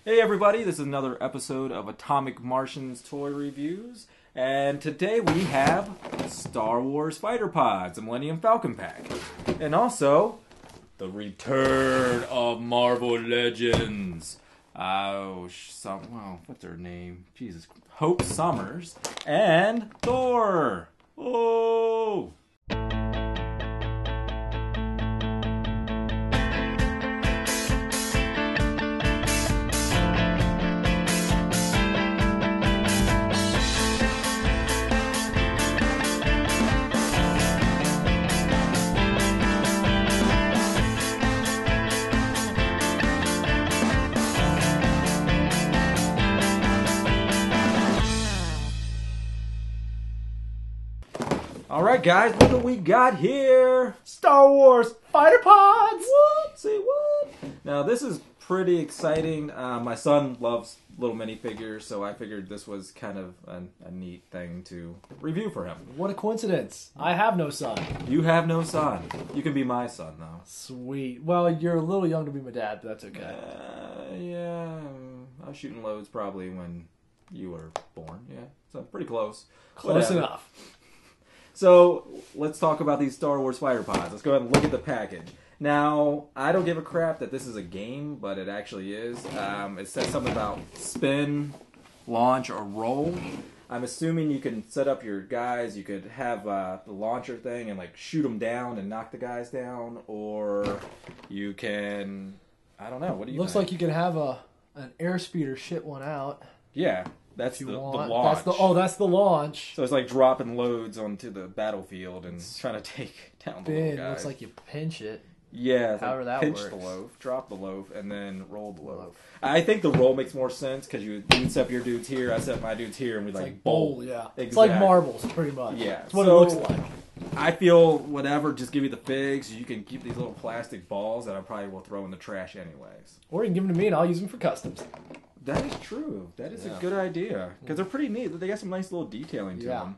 Hey everybody, this is another episode of AtomicMartians Toy Reviews, and today we have Star Wars Fighter Pods, a Millennium Falcon pack, and also the return of Marvel Legends. What's her name? Jesus, Hope Summers and Thor. Oh. Alright guys, look what we got here! Star Wars Fighter Pods! What? Say what? Now this is pretty exciting. My son loves little minifigures, so I figured this was kind of a neat thing to review for him. What a coincidence. I have no son. You have no son. You can be my son though. Sweet. Well, you're a little young to be my dad, but that's okay. Yeah, I was shooting loads probably when you were born. Yeah, so pretty close. Close Whatever. enough. So, let's talk about these Star Wars Fighter Pods. Let's go ahead and look at the package. Now, I don't give a crap that this is a game, but it actually is. It says something about spin, launch, or roll. I'm assuming you can set up your guys, you could have the launcher thing and like shoot them down and knock the guys down, or you can, I don't know, what do you Looks think? like you could have an airspeeder shit one out. Yeah, that's if the you want. launch. That's the launch. So it's like dropping loads onto the battlefield and trying to take down the little Spin. guys. Looks like you pinch it. Yeah, it's However like that pinch works. the loaf, drop the loaf, and then roll the loaf. I think the roll makes more sense because you set up your dudes here, I set up my dudes here, and we It's like like bowl, yeah. Exactly. It's like marbles, pretty much. Yeah, That's what so- it looks like. I feel whatever, just give me the figs. You can keep these little plastic balls that I probably will throw in the trash anyways. Or you can give them to me and I'll use them for customs. That is true. That is Yeah. a good idea because they're pretty neat. They got some nice little detailing to Yeah. them.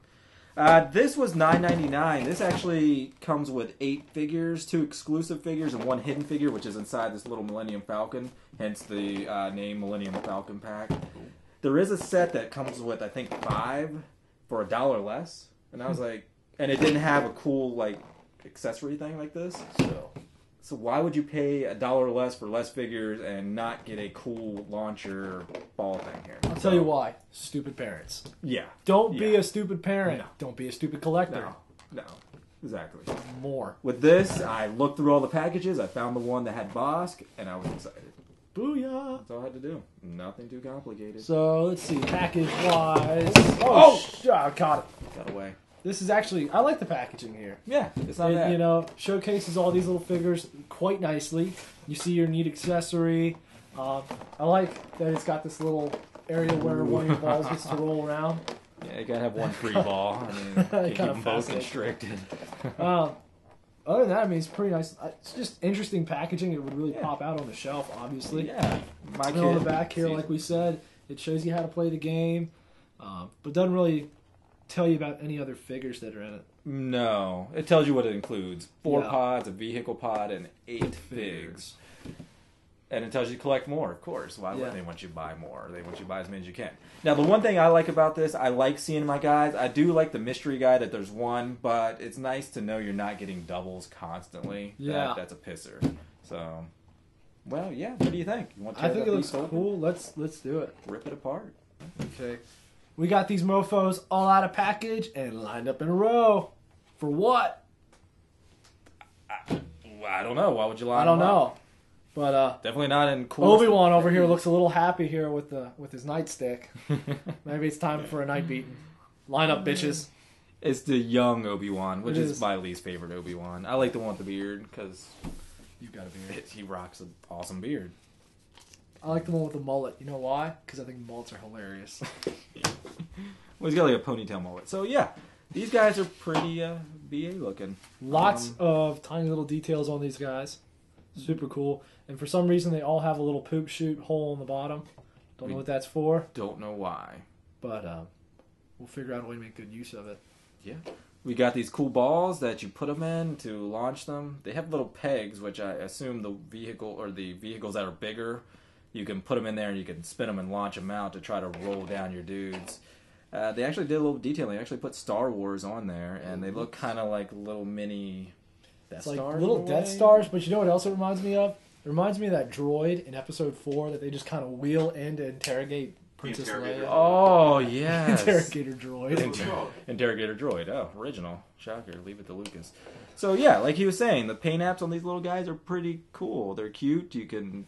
This was $9.99. This actually comes with 8 figures, 2 exclusive figures, and 1 hidden figure, which is inside this little Millennium Falcon, hence the name Millennium Falcon Pack. There is a set that comes with, I think, 5 for $1 less, and I was like, and it didn't have a cool like accessory thing like this. So why would you pay $1 less for less figures and not get a cool launcher ball thing here? I'll tell you why. Stupid parents. Yeah. Don't be Yeah. a stupid parent. No. Don't be a stupid collector. No. Exactly. More. With this, I looked through all the packages. I found the one that had Bosk, and I was excited. Booyah. That's all I had to do. Nothing too complicated. So, let's see, package-wise. I caught it. Got away. This is actually, I like the packaging here. Yeah, it's not bad. You know, showcases all these little figures quite nicely. You see your neat accessory. I like that it's got this little area where one of your balls gets to roll around. Yeah, you gotta have one free ball. I mean, you keep Kinda them both fascinating. constricted. Other than that, I mean, it's pretty nice. It's just interesting packaging. It would really pop out on the shelf, obviously. Yeah, my And kid. on the back here, sees like we said, it shows you how to play the game, but doesn't really tell you about any other figures that are in it. No, it tells you what it includes: 4 Yeah. pods, a vehicle pod, and 8 figs. And it tells you to collect more, of course. Why wouldn't they want you to buy more? They want you to buy as many as you can. Now, the one thing I like about this, I like seeing my guys. I do like the mystery guy that there's one, but it's nice to know you're not getting doubles constantly. Yeah. That's a pisser. So, well, yeah. What do you think? You want to I tear think that it looks beast open? cool. Let's do it. Rip it apart. Okay. We got these mofos all out of package and lined up in a row. For what? I don't know. Why would you lie? I don't know. But Definitely not in cool. Obi-Wan over here looks a little happy here with his nightstick. Maybe it's time for a night beating. Line up, bitches. It's the young Obi-Wan, which It is is. my least favorite Obi-Wan. I like the one with the beard because You've got a beard. he rocks an awesome beard. I like the one with the mullet. You know why? Because I think mullets are hilarious. Well, he's got like a ponytail mullet. So yeah, these guys are pretty BA looking. Lots of tiny little details on these guys. Super cool. And for some reason, they all have a little poop chute hole in the bottom. Don't know what that's for, Don't know why. but we'll figure out a way to make good use of it. Yeah. We got these cool balls that you put them in to launch them. They have little pegs, which I assume the vehicle or the vehicles that are bigger You can put them in there and you can spin them and launch them out to try to roll down your dudes. They actually did a little detailing. They actually put Star Wars on there, and they look kind of like little mini Death Stars. Like little Death Stars, but you know what else it reminds me of? It reminds me of that droid in Episode 4 that they just kind of wheel in to interrogate Princess Leia. Oh, yes. Interrogator droid. Interrogator droid. Oh, original. Shocker. Leave it to Lucas. So, yeah, like he was saying, the paint apps on these little guys are pretty cool. They're cute. You can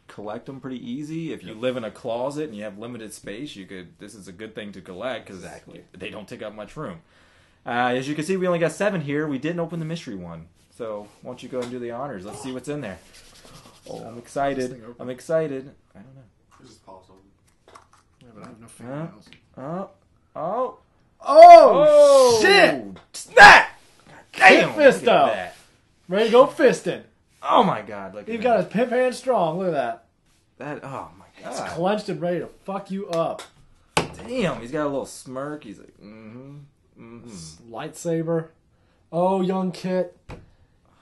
collect them pretty easy. If you live in a closet and you have limited space, this is a good thing to collect because they don't take up much room. As you can see, we only got 7 here. We didn't open the mystery one. So, why don't you go and do the honors? Let's see what's in there. Oh, I'm excited. I'm excited. I don't know. This is possible. Yeah, but I have no fingernails. Oh, shit! Snap! Damn! Fisto! Ready to go fisting. Oh my god. Look at He's got his pimp hand strong. Look at that. Oh my god. It's clenched and ready to fuck you up. Damn, he's got a little smirk. He's like, Lightsaber. Oh, young Kit.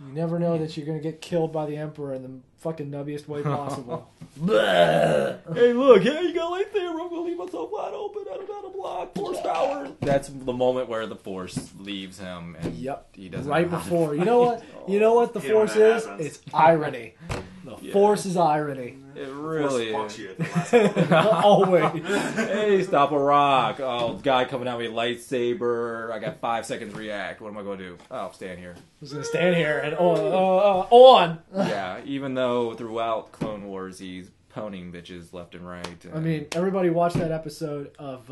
You never know that you're going to get killed by the Emperor in the fucking nubbiest way possible. Hey, look, you got a lightsaber. I'm going to leave myself wide open. I don't know how to block. Force power. That's the moment where the Force leaves him. And he doesn't right before. You know what? You know what the Force is? It's irony. The Force is irony. It really is. Always. Hey, stop a rock. Oh, guy coming at me, lightsaber. I got 5 seconds to react. What am I going to do? Oh, stand here. I'm just going to stand here and on. Yeah, even though throughout Clone Wars he's poning bitches left and right. I mean, everybody watched that episode of,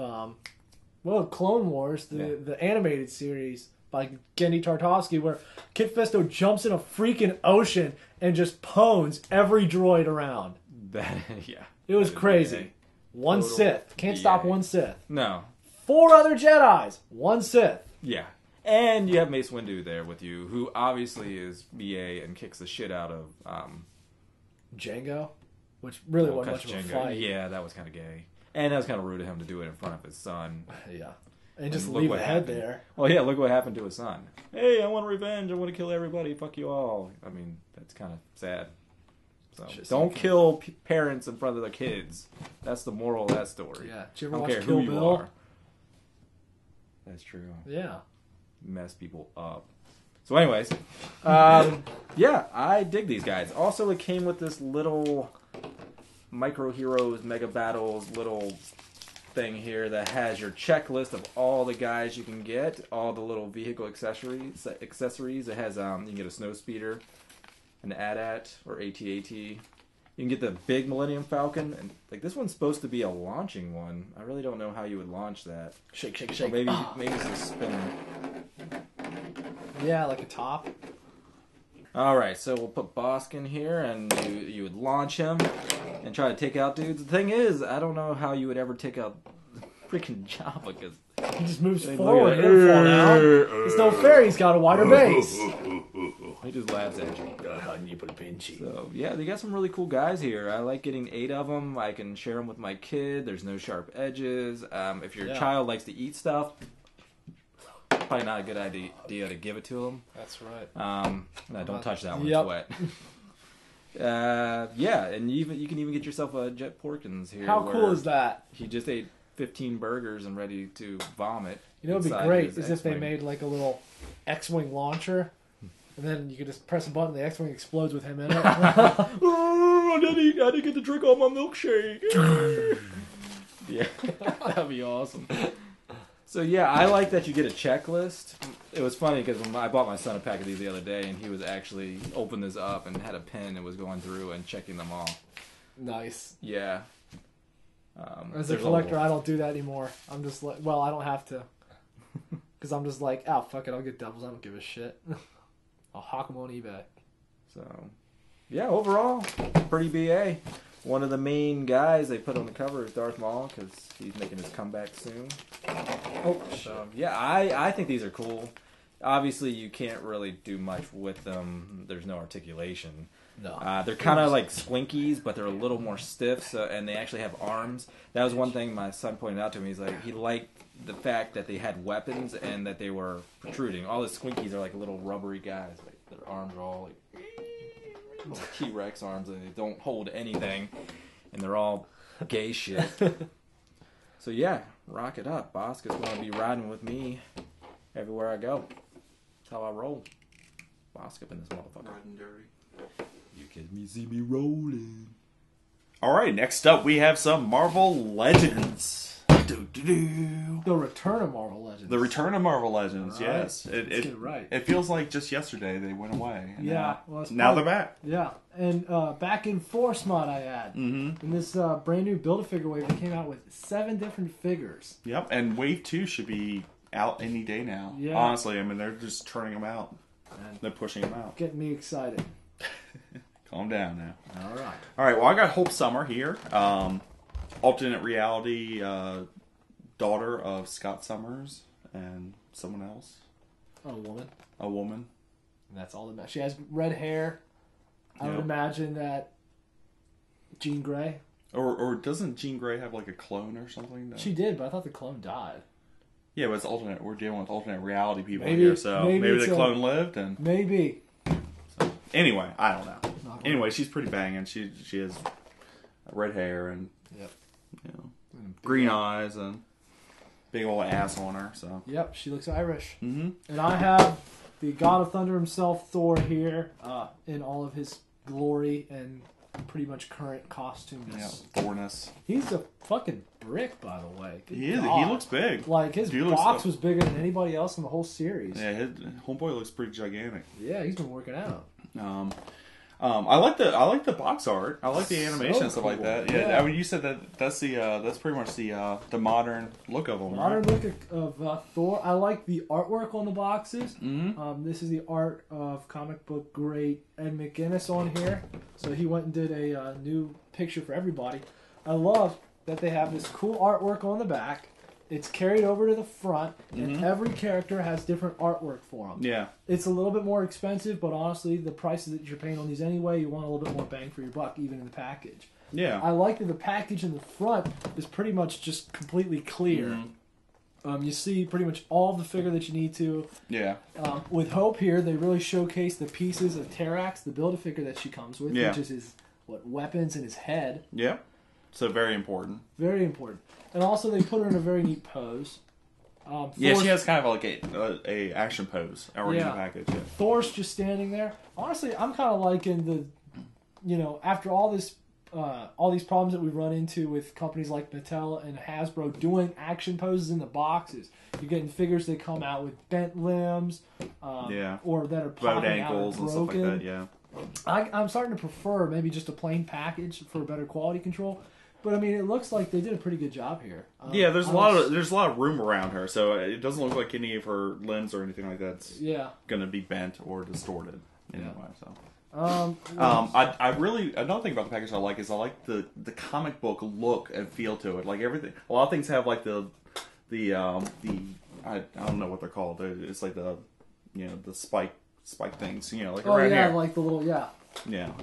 Clone Wars, the animated series by Gendy Tartakovsky, where Kit Fisto jumps in a freaking ocean and just pones every droid around. It was crazy. One Sith. Can't stop one Sith. No. 4 other Jedis. One Sith. Yeah. And you have Mace Windu there with you, who obviously is BA and kicks the shit out of Django, which really wasn't much of a fight. Yeah, that was kind of gay. And that was kind of rude of him to do it in front of his son. Yeah. And just leave the head there. Well, yeah, look what happened to his son. Hey, I want revenge. I want to kill everybody. Fuck you all. I mean, that's kind of sad. So don't kill parents in front of their kids. That's the moral of that story. Yeah. Did you ever I don't watch care Kill who Bill? you are. That's true. Yeah. Mess people up. So anyways, yeah, I dig these guys. Also, it came with this little Micro Heroes Mega Battles little thing here that has your checklist of all the guys you can get, all the little vehicle accessories. It has you can get a snow speeder, an AT-AT or AT-AT. You can get the big Millennium Falcon, and like this one's supposed to be a launching one. I really don't know how you would launch that. Shake, shake, Or shake. maybe it's a spinner. Yeah, like a top. All right, so we'll put Boskin here, and you would launch him and try to take out dudes. The thing is, I don't know how you would ever take out freaking Jabba because he just moves forward. He don't fall down. It's no fair. He's got a wider base. He just laughs at you. Pinchy. So yeah, they got some really cool guys here. I like getting 8 of them. I can share them with my kid. There's no sharp edges. If your child likes to eat stuff, probably not a good idea to give it to them. That's right. No, don't touch that one. It's wet. Yeah, and you can even get yourself a Jet Porkins here. How cool is that? He just ate 15 burgers and ready to vomit. You know, it'd be great is if they made like a little X-wing launcher, and then you could just press a button, the X-wing explodes with him in it. I didn't get to drink all my milkshake. Yeah, that'd be awesome. So yeah, I like that you get a checklist. It was funny because when I bought my son a pack of these the other day, and he was actually opened this up and had a pen and was going through and checking them all. Nice. Yeah. As a collector, I don't do that anymore. I'm just like, well, I don't have to, because I'm just like, oh fuck it, I'll get doubles. I don't give a shit. I'll hawk them on eBay. So, yeah, overall, pretty BA. One of the main guys they put on the cover is Darth Maul because he's making his comeback soon. Oh, so, yeah, I think these are cool. Obviously, you can't really do much with them. There's no articulation. No. They're kind of like Swinkies, but they're a little more stiff, and they actually have arms. That was one thing my son pointed out to me. He's like, he liked the fact that they had weapons and that they were protruding. All the Swinkies are like little rubbery guys. Like, their arms are all like T-Rex arms, and they don't hold anything. and they're all gay shit. So yeah, rock it up. Bosca's gonna be riding with me everywhere I go. That's how I roll. Bosca in this motherfucker. Riding dirty. You can see me rolling. All right, next up we have some Marvel Legends. The Return of Marvel Legends. The Return of Marvel Legends, All right. yes. Let's get it right. It feels like just yesterday they went away. And Yeah. Well, now they're back. Yeah. And back in Force Mod I add. Mm-hmm. In this brand new Build-A-Figure wave, they came out with 7 different figures. Yep, and Wave 2 should be out any day now. Yeah. Honestly, I mean, they're just turning them out. And They're pushing them out. getting me excited. Calm down now. All right. All right, well, I got Hope Summer here. Alternate reality daughter of Scott Summers and someone else. A woman. A woman. And that's all that matters. She has red hair. I would Yep. imagine that Jean Grey. Or doesn't Jean Grey have like a clone or something? No. She did, but I thought the clone died. Yeah, but it's alternate. We're dealing with alternate reality people Maybe- here, so maybe maybe it's the a- clone lived. And Maybe. anyway, I don't know. Not Anyway, she's pretty banging. She has red hair and Yep. green eyes and big old ass on her. So Yep, she looks Irish. mm-hmm. And I have the God of Thunder himself, Thor, here in all of his glory and pretty much current costumes. Yeah, Thorness. He's a fucking brick, by the way. Good He is. God. He looks big. like his Dude looks box up. was bigger than anybody else in the whole series. Yeah, his homeboy looks pretty gigantic. Yeah, he's been working out. I like the box art. I like the animation So and stuff like cool. that. Yeah, Yeah. I mean, you said that's pretty much the modern look of them. Modern right? look of Thor. I like the artwork on the boxes. Mm-hmm. This is the art of comic book great Ed McGuinness on here. So he went and did a new picture for everybody. I love that they have this cool artwork on the back. It's carried over to the front, and every character has different artwork for them. Yeah. It's a little bit more expensive, but honestly, the prices that you're paying on these anyway, you want a little bit more bang for your buck, even in the package. Yeah. I like that the package in the front is pretty much just completely clear. You see pretty much all the figure that you need to. Yeah. With Hope here, they really showcase the pieces of Terrax, the Build-A-Figure that she comes with, Yeah. which is his weapons and his head. Yeah. So very important. Very important. And also, they put her in a very neat pose. Yeah, Thor's- she has kind of like a action pose already in Yeah. the package. Yeah. Thor's just standing there. Honestly, I'm kind of liking after all these problems that we run into with companies like Mattel and Hasbro doing action poses in the boxes. You're getting figures that come out with bent limbs, or that are Bowed popping ankles out and and stuff like broken. that. Yeah. I'm starting to prefer maybe just a plain package for better quality control. But I mean, it looks like they did a pretty good job here. Yeah, there's a lot of room around her, so it doesn't look like any of her limbs or anything like that's gonna be bent or distorted anyway. So I really another thing about the package I like is I like the comic book look and feel to it. Like everything, a lot of things have like the I don't know what they're called. It's like the spike things. Like around here. like the little Yeah,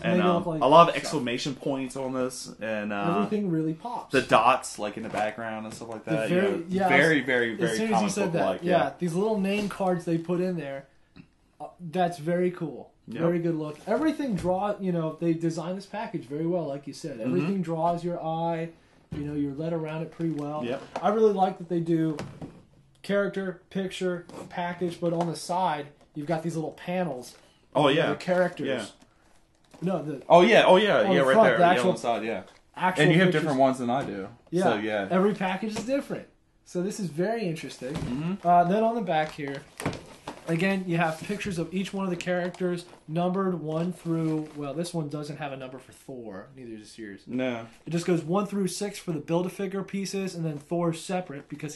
They and look like a lot of stuff. exclamation points on this, and everything really pops. the dots like in the background and stuff like that. very- yeah, very, very, very as soon as you comic said that, book-like. yeah, these little name cards they put in there, that's very cool. Yep. Very good look. Everything they designed this package very well, like you said. Everything draws your eye. You're led around it pretty well. Yep. I really like that they do character, picture, package, but on the side, you've got these little panels. Oh of yeah. the characters. Yeah. No, the Oh yeah. the Right front, there. the Yeah, actual- on the side. Yeah. actual And you have pictures. different ones than I do. Yeah. So yeah. Every package is different. So this is very interesting. Mm-hmm. Then on the back here, again, you have pictures of each one of the characters numbered 1 through. Well, this one doesn't have a number for Thor. Neither does yours. No. It just goes 1 through 6 for the Build-A-Figure pieces, and then Thor's separate because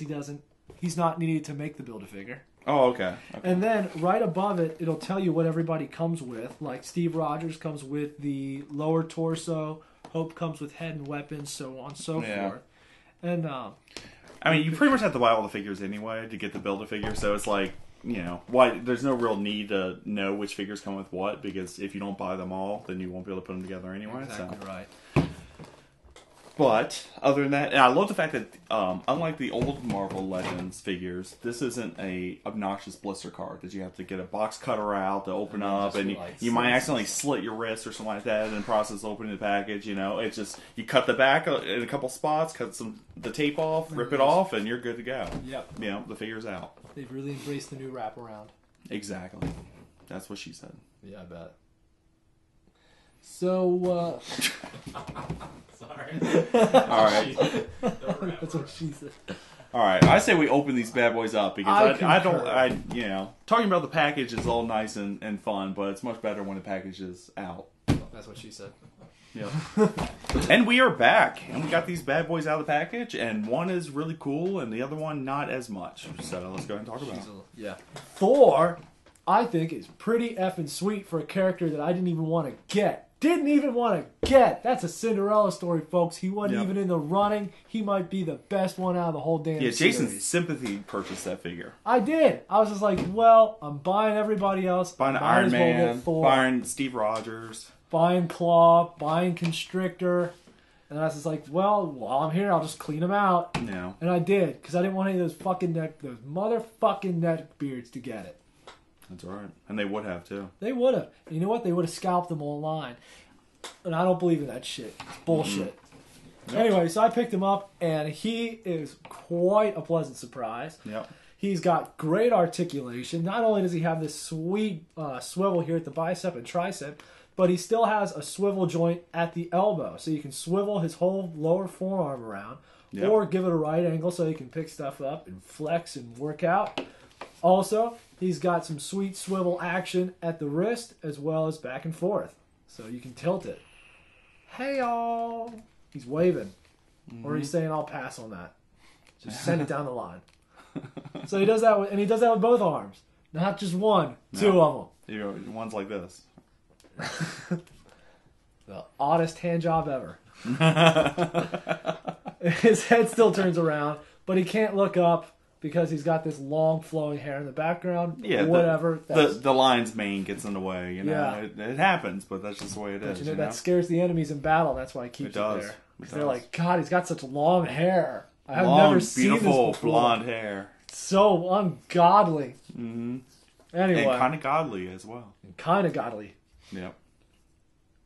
he's not needed to make the Build-A-Figure. Oh okay. And then right above it, it'll tell you what everybody comes with. Like Steve Rogers comes with the lower torso, Hope comes with head and weapons, so on and so forth. And I mean, you pretty much have to buy all the figures anyway to get the Build-A-Figure. So it's like why there's no real need to know which figures come with what, because if you don't buy them all, then you won't be able to put them together anyway. exactly So. right. But other than that, and I love the fact that unlike the old Marvel Legends figures, this isn't a obnoxious blister card that you have to get a box cutter out to open up, and you might accidentally slit your wrist or something like that in the process of opening the package. You know, it's just you cut the back in a couple spots, cut the tape off, rip it off, and you're good to go. Yep. You know, the figure's out. They've really embraced the new wraparound. Exactly. That's what she said. Yeah, I bet. So, Sorry. All right. That's what she said. All right. I say we open these bad boys up because talking about the package is all nice and fun, but it's much better when the package is out. That's what she said. Yeah. And we are back, and we got these bad boys out of the package, and one is really cool, and the other one not as much. So let's go ahead and talk about it. Yeah. Thor, I think, is pretty effing sweet for a character that I didn't even want to get. That's a Cinderella story, folks. He wasn't even in the running. He might be the best one out of the whole damn series. Jason's sympathy purchased that figure. I did. I was just like, well, I'm buying everybody else. Buying Iron Man, buying Steve Rogers. Buying Claw, buying Constrictor. And I was just like, well, while I'm here, I'll just clean them out. No. And I did, because I didn't want any of those motherfucking neck beards to get it. That's right. And they would have, too. They would have. You know what? They would have scalped them online. And I don't believe in that shit. It's bullshit. Yep. Anyway, so I picked him up, and he is quite a pleasant surprise. Yep. He's got great articulation. Not only does he have this sweet swivel here at the bicep and tricep, but he still has a swivel joint at the elbow. So you can swivel his whole lower forearm around, or give it a right angle so he can pick stuff up and flex and work out. Also, he's got some sweet swivel action at the wrist as well as back and forth. So you can tilt it. Hey, y'all. He's waving. Mm-hmm. Or he's saying, I'll pass on that. Just send it down the line. So he does that with both arms. Not just one, two of them. One's like this. The oddest hand job ever. His head still turns around, but he can't look up because he's got this long flowing hair in the background. Yeah, whatever. The lion's mane gets in the way. You know, yeah. it happens, but that's just the way it is. That scares the enemies in battle. That's why he keeps it there. They're like, God, he's got such long hair. I've never seen this before. Beautiful blonde hair. So ungodly. Mm-hmm. Anyway, and kind of godly as well. Yep.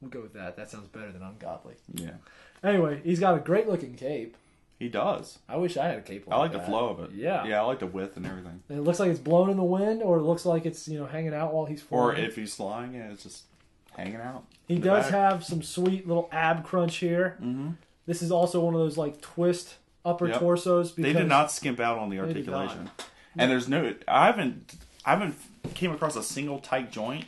We'll go with that. That sounds better than ungodly. Yeah. Anyway, he's got a great looking cape. He does. I wish I had a cape like that. I like the flow of it. Yeah. Yeah, I like the width and everything. And it looks like it's blown in the wind, or it looks like it's hanging out while he's flying. Or if he's flying, it's just hanging out. He does have some sweet little ab crunch here. Mm-hmm. This is also one of those like twist upper torsos. They did not skimp out on the articulation. And there's no... I haven't came across a single tight joint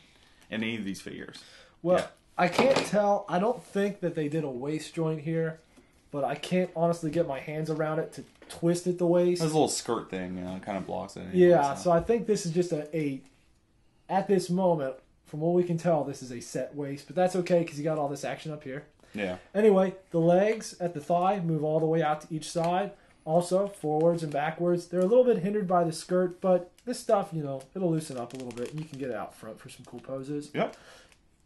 in any of these figures. Well, I can't tell. I don't think that they did a waist joint here, but I can't honestly get my hands around it to twist at the waist. There's a little skirt thing, kind of blocks it. Anyway, yeah, so I think this is just at this moment, from what we can tell, this is a set waist, but that's okay because you got all this action up here. Yeah. Anyway, the legs at the thigh move all the way out to each side. Also, forwards and backwards. They're a little bit hindered by the skirt, but this stuff, it'll loosen up a little bit, and you can get it out front for some cool poses. Yep.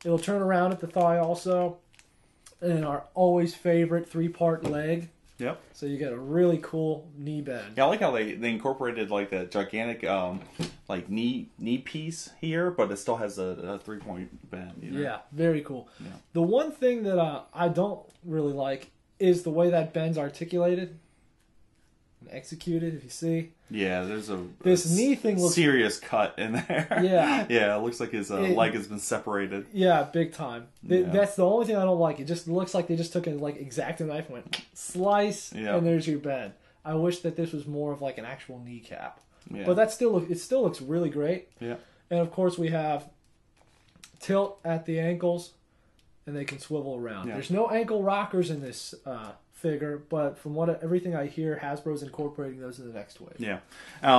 It'll turn around at the thigh also. And our always favorite 3-part leg. Yep. So you get a really cool knee bend. Yeah, I like how they incorporated like the gigantic like knee piece here, but it still has a 3-point bend. Yeah, very cool. Yeah. The one thing that I don't really like is the way that bend's articulated and executed. If you see. Yeah, there's this knee thing looks serious cut in there. Yeah. Yeah, it looks like his leg has been separated. Yeah, big time. That's the only thing I don't like. It just looks like they just took a X-Acto knife and went slice, and there's your bend. I wish that this was more of like an actual kneecap. Yeah. But it still looks really great. Yeah. And of course we have tilt at the ankles, and they can swivel around. Yeah. There's no ankle rockers in this figure, but from everything I hear, Hasbro's incorporating those in the next wave. Yeah.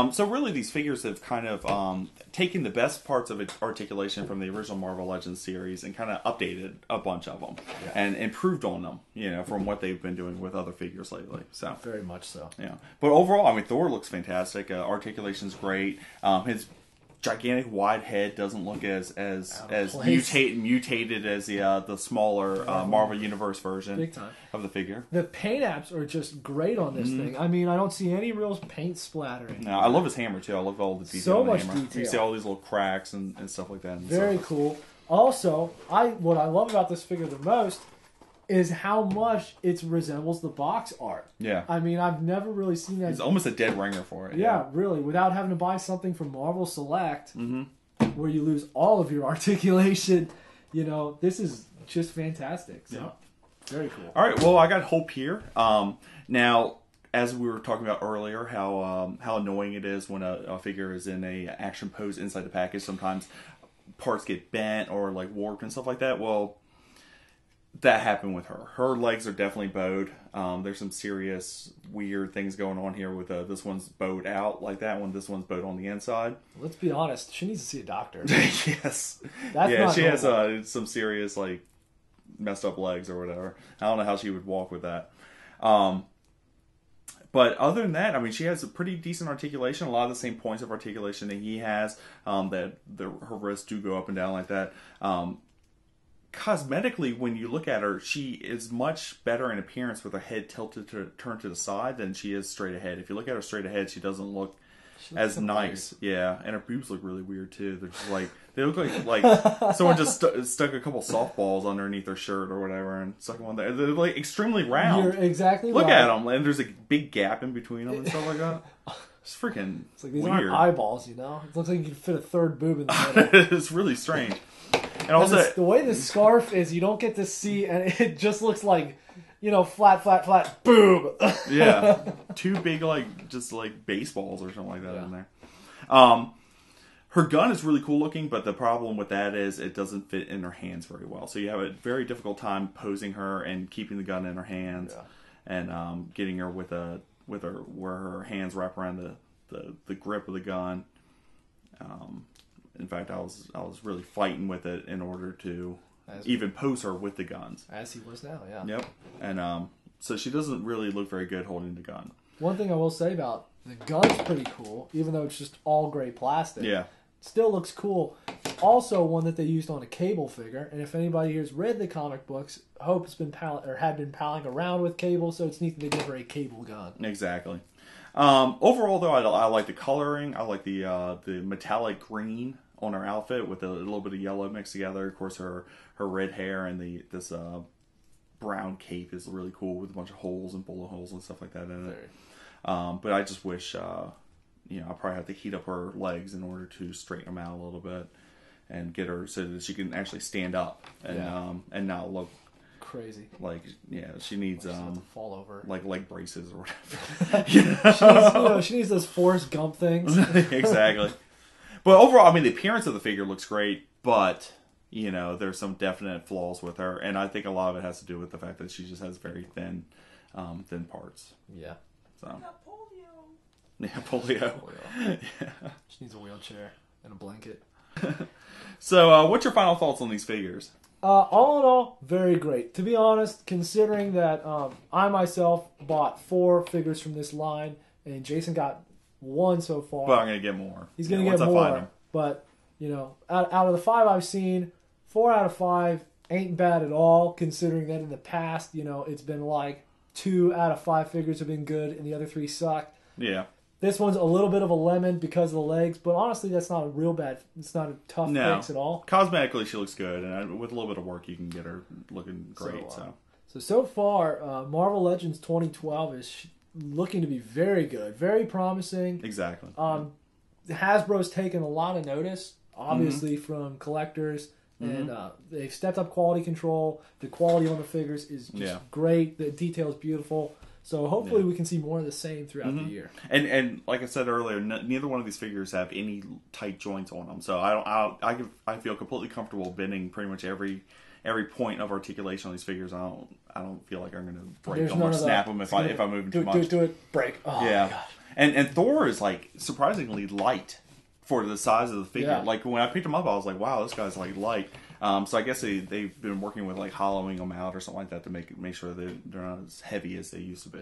So really these figures have kind of taken the best parts of articulation from the original Marvel Legends series and kind of updated a bunch of them and improved on them, from what they've been doing with other figures lately. So very much so. Yeah. But overall, Thor looks fantastic. Articulation's great. His gigantic wide head doesn't look as mutated as the smaller Marvel Universe version of the figure. The paint apps are just great on this thing. I mean, I don't see any real paint splattering. No, I love his hammer too. I love all the detail. So on the much hammer. detail. You see all these little cracks and stuff like that. Very cool. Also, what I love about this figure the most is how much it resembles the box art. Yeah. I mean, I've never really seen that. It's almost a dead ringer for it. Yeah, really. Without having to buy something from Marvel Select, where you lose all of your articulation, this is just fantastic. So, very cool. All right, well, I got Hope here. Now, as we were talking about earlier, how annoying it is when a figure is in a action pose inside the package. Sometimes parts get bent or like warped and stuff like that. Well, that happened with her. Her legs are definitely bowed. There's some serious weird things going on here with this one's bowed out like that one. This one's bowed on the inside. Let's be honest. She needs to see a doctor. Yes. She has some serious like messed up legs or whatever. I don't know how she would walk with that. But other than that, I mean, she has a pretty decent articulation. A lot of the same points of articulation that he has. Her wrists do go up and down like that. Cosmetically, when you look at her, she is much better in appearance with her head tilted turned to the side than she is straight ahead. If you look at her straight ahead, she doesn't look as nice. Weird. Yeah, and her boobs look really weird too. They're just they look like someone just stuck a couple softballs underneath her shirt or whatever and stuck them on there. They're like extremely round. You're exactly look right. at them, and there's a big gap in between them and stuff like that. It's freaking. It's like these weird. aren't eyeballs, It looks like you could fit a third boob in the middle. It's really strange. And also, the way the scarf is, you don't get to see, and it just looks like, flat, boob. Yeah, two big just baseballs or something like that in there. Her gun is really cool looking, but the problem with that is it doesn't fit in her hands very well. So you have a very difficult time posing her and keeping the gun in her hands, and getting her with her where her hands wrap around the grip of the gun. In fact, I was really fighting with it in order to even pose her with the guns. As he was now, yeah. Yep. And so she doesn't really look very good holding the gun. One thing I will say about the gun's pretty cool, even though it's just all gray plastic. Yeah. It still looks cool. Also, one that they used on a Cable figure, and if anybody here's read the comic books, Hope had been palling around with Cable, so it's neat that they give her a Cable gun. Exactly. Overall, though, I like the coloring. I like the metallic green on her outfit with a little bit of yellow mixed together. Of course, her red hair and this brown cape is really cool with a bunch of holes and bullet holes and stuff like that in it. But I just wish, I probably have to heat up her legs in order to straighten them out a little bit and get her so that she can actually stand up and not look crazy. She needs fall over leg braces or whatever. She needs those Forrest Gump things. Exactly. But overall, I mean, the appearance of the figure looks great, but there's some definite flaws with her, and I think a lot of it has to do with the fact that she just has very thin parts. Yeah. So. Got polio. Yeah, polio. Yeah. She needs a wheelchair and a blanket. So, what's your final thoughts on these figures? All in all, very great. To be honest, considering that I myself bought 4 figures from this line, and Jason got 1 so far. But I'm going to get more. He's going to get more. But, out of the 5 I've seen, 4 out of 5 ain't bad at all, considering that in the past, it's been like 2 out of 5 figures have been good, and the other 3 suck. Yeah. This one's a little bit of a lemon because of the legs, but honestly, that's not a real bad. It's not a tough fix at all. Cosmetically, she looks good, and with a little bit of work, you can get her looking great. So far, Marvel Legends 2012 is looking to be very good, very promising. Exactly. Hasbro's taken a lot of notice, obviously, from collectors, and they've stepped up quality control. The quality on the figures is just great. The detail is beautiful. So hopefully we can see more of the same throughout the year. And like I said earlier, neither one of these figures have any tight joints on them. So I feel completely comfortable bending pretty much every point of articulation on these figures. I don't feel like I'm going to break them or snap them if I move too much. Do it, break. Oh, yeah. My gosh. And Thor is surprisingly light for the size of the figure. Yeah. When I picked him up, I was like, wow, this guy's light. So I guess they've been working with hollowing them out or something like that to make sure that they're not as heavy as they used to be.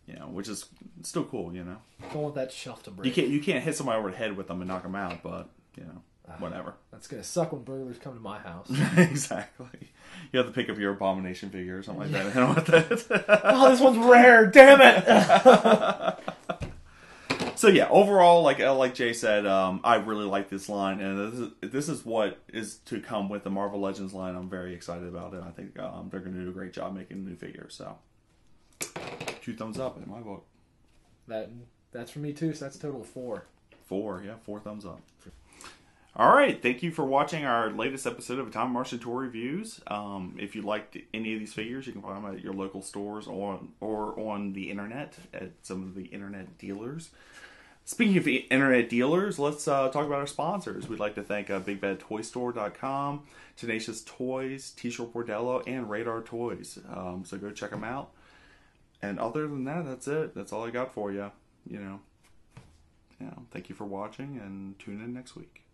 Yeah. Which is still cool, Don't want that shelf to break. You can't hit somebody over the head with them and knock them out, but whatever. That's gonna suck when burglars come to my house. Exactly. You have to pick up your Abomination figure or something like that. I don't want that. Oh, this one's rare. Damn it. So yeah, overall, like Jay said, I really like this line, and this is what is to come with the Marvel Legends line. I'm very excited about it. I think they're going to do a great job making new figures. So, 2 thumbs up in my book. That's for me too. So that's a total of 4. 4 thumbs up. All right, thank you for watching our latest episode of Atomic Martian Tour Reviews. If you liked any of these figures, you can find them at your local stores or on the internet at some of the internet dealers. Speaking of the internet dealers, let's talk about our sponsors. We'd like to thank BigBadToyStore.com, Tenacious Toys, T-Shirt Bordello, and Radar Toys. So go check them out. And other than that, that's it. That's all I got for you. Thank you for watching, and tune in next week.